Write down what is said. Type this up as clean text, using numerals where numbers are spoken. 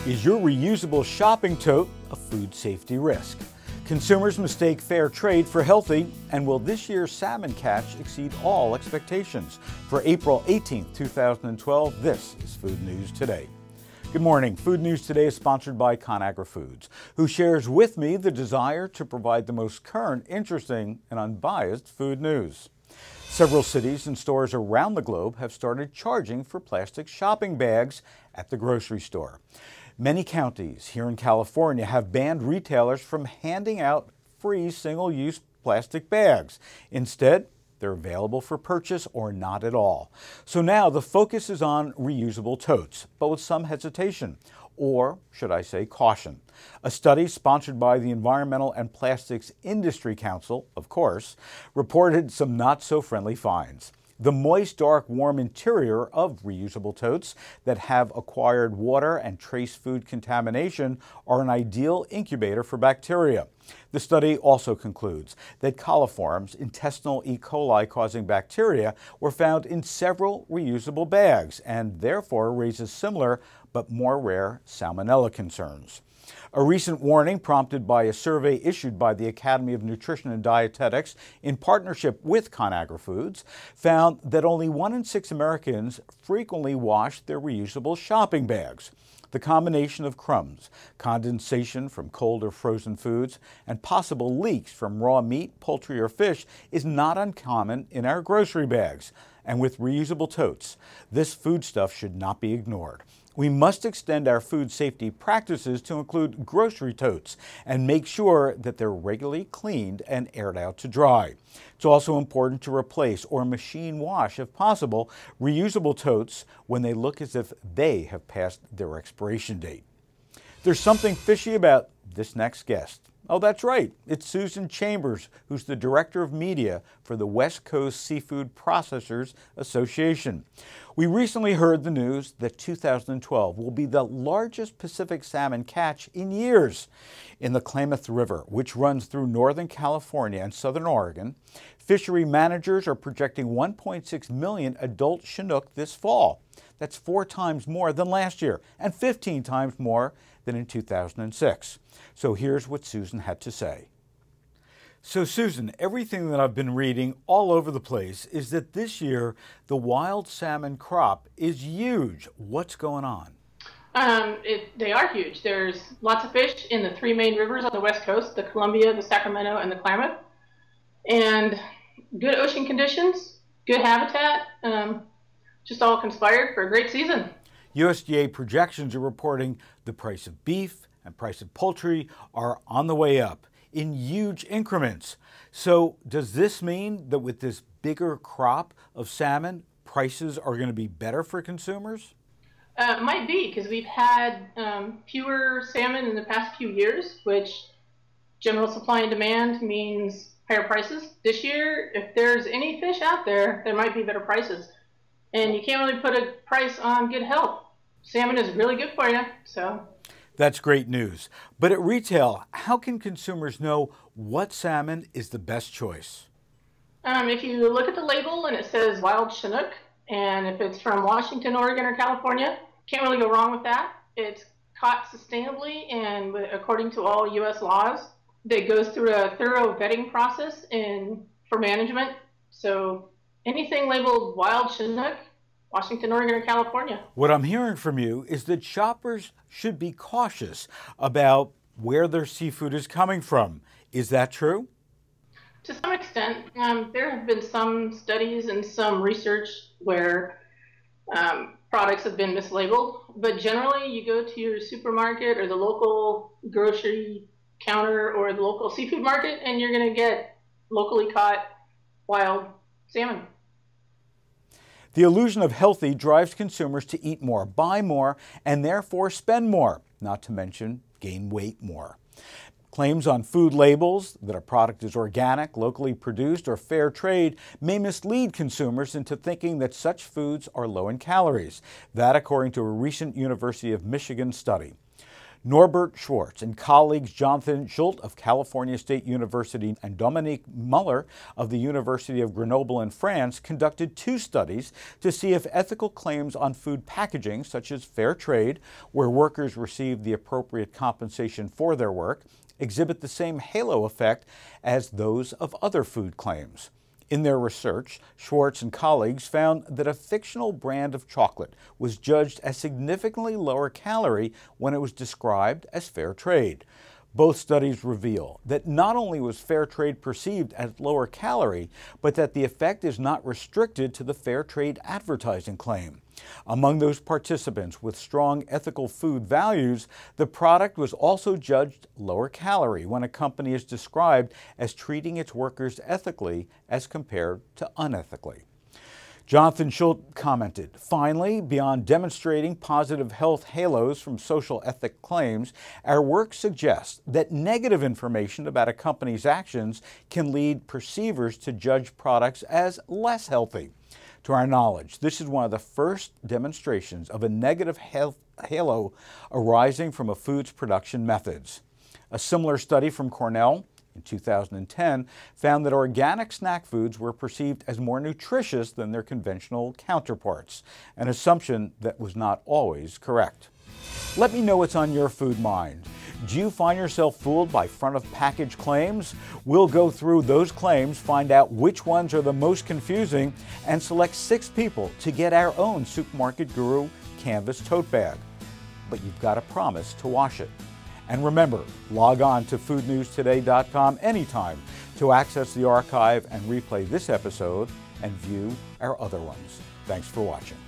Is your reusable shopping tote a food safety risk? Consumers mistake fair trade for healthy, and will this year's salmon catch exceed all expectations? For April 18, 2012, this is Food News Today. Good morning. Food News Today is sponsored by ConAgra Foods, who shares with me the desire to provide the most current, interesting, and unbiased food news. Several cities and stores around the globe have started charging for plastic shopping bags at the grocery store. Many counties here in California have banned retailers from handing out free single-use plastic bags. Instead, they're available for purchase or not at all. So now the focus is on reusable totes, but with some hesitation, or should I say caution. A study sponsored by the Environmental and Plastics Industry Council, of course, reported some not-so-friendly finds. The moist, dark, warm interior of reusable totes that have acquired water and trace food contamination are an ideal incubator for bacteria. The study also concludes that coliforms, intestinal E. coli causing bacteria, were found in several reusable bags and therefore raises similar but more rare salmonella concerns. A recent warning prompted by a survey issued by the Academy of Nutrition and Dietetics in partnership with ConAgra Foods found that only 1 in 6 Americans frequently wash their reusable shopping bags. The combination of crumbs, condensation from cold or frozen foods, and possible leaks from raw meat, poultry, or fish is not uncommon in our grocery bags. And with reusable totes, this foodstuff should not be ignored. We must extend our food safety practices to include grocery totes and make sure that they're regularly cleaned and aired out to dry. It's also important to replace or machine wash, if possible, reusable totes when they look as if they have passed their expiration date. There's something fishy about this next guest. Oh, that's right. It's Susan Chambers, who's the Director of Media for the West Coast Seafood Processors Association. We recently heard the news that 2012 will be the largest Pacific salmon catch in years. In the Klamath River, which runs through Northern California and Southern Oregon, fishery managers are projecting 1.6 million adult Chinook this fall. That's 4 times more than last year and 15 times more than in 2006. So here's what Susan had to say. So Susan, everything that I've been reading all over the place is that this year the wild salmon crop is huge. What's going on? They are huge. There's lots of fish in the 3 main rivers on the West Coast, the Columbia, the Sacramento, and the Klamath. And good ocean conditions, good habitat, just all conspired for a great season. USDA projections are reporting the price of beef and price of poultry are on the way up in huge increments. So does this mean that with this bigger crop of salmon, prices are going to be better for consumers? It might be, because we've had fewer salmon in the past few years, which general supply and demand means higher prices. This year, if there's any fish out there, there might be better prices. And you can't really put a price on good health. Salmon is really good for you, so. That's great news. But at retail, how can consumers know what salmon is the best choice? If you look at the label and it says wild Chinook, and if it's from Washington, Oregon, or California, can't really go wrong with that. It's caught sustainably and according to all U.S. laws. That goes through a thorough vetting process for management. So anything labeled wild Chinook, Washington, Oregon, or California. What I'm hearing from you is that shoppers should be cautious about where their seafood is coming from. Is that true? To some extent. There have been some studies and some research where products have been mislabeled, but generally you go to your supermarket or the local grocery counter or the local seafood market and you're going to get locally caught wild salmon. The illusion of healthy drives consumers to eat more, buy more, and therefore spend more, not to mention gain weight more. Claims on food labels that a product is organic, locally produced, or fair trade may mislead consumers into thinking that such foods are low in calories. That according to a recent University of Michigan study. Norbert Schwartz and colleagues Jonathan Schult of California State University and Dominique Muller of the University of Grenoble in France conducted 2 studies to see if ethical claims on food packaging, such as fair trade, where workers receive the appropriate compensation for their work, exhibit the same halo effect as those of other food claims. In their research, Schwartz and colleagues found that a fictional brand of chocolate was judged as significantly lower calorie when it was described as fair trade. Both studies reveal that not only was fair trade perceived as lower calorie, but that the effect is not restricted to the fair trade advertising claim. Among those participants with strong ethical food values, the product was also judged lower calorie when a company is described as treating its workers ethically as compared to unethically. Jonathan Schult commented, "Finally, beyond demonstrating positive health halos from social ethic claims, our work suggests that negative information about a company's actions can lead perceivers to judge products as less healthy. To our knowledge, this is one of the first demonstrations of a negative health halo arising from a food's production methods." A similar study from Cornell in 2010 found that organic snack foods were perceived as more nutritious than their conventional counterparts, an assumption that was not always correct. Let me know what's on your food mind. Do you find yourself fooled by front-of-package claims? We'll go through those claims, find out which ones are the most confusing, and select 6 people to get our own Supermarket Guru canvas tote bag. But you've got to promise to wash it. And remember, log on to foodnewstoday.com anytime to access the archive and replay this episode and view our other ones. Thanks for watching.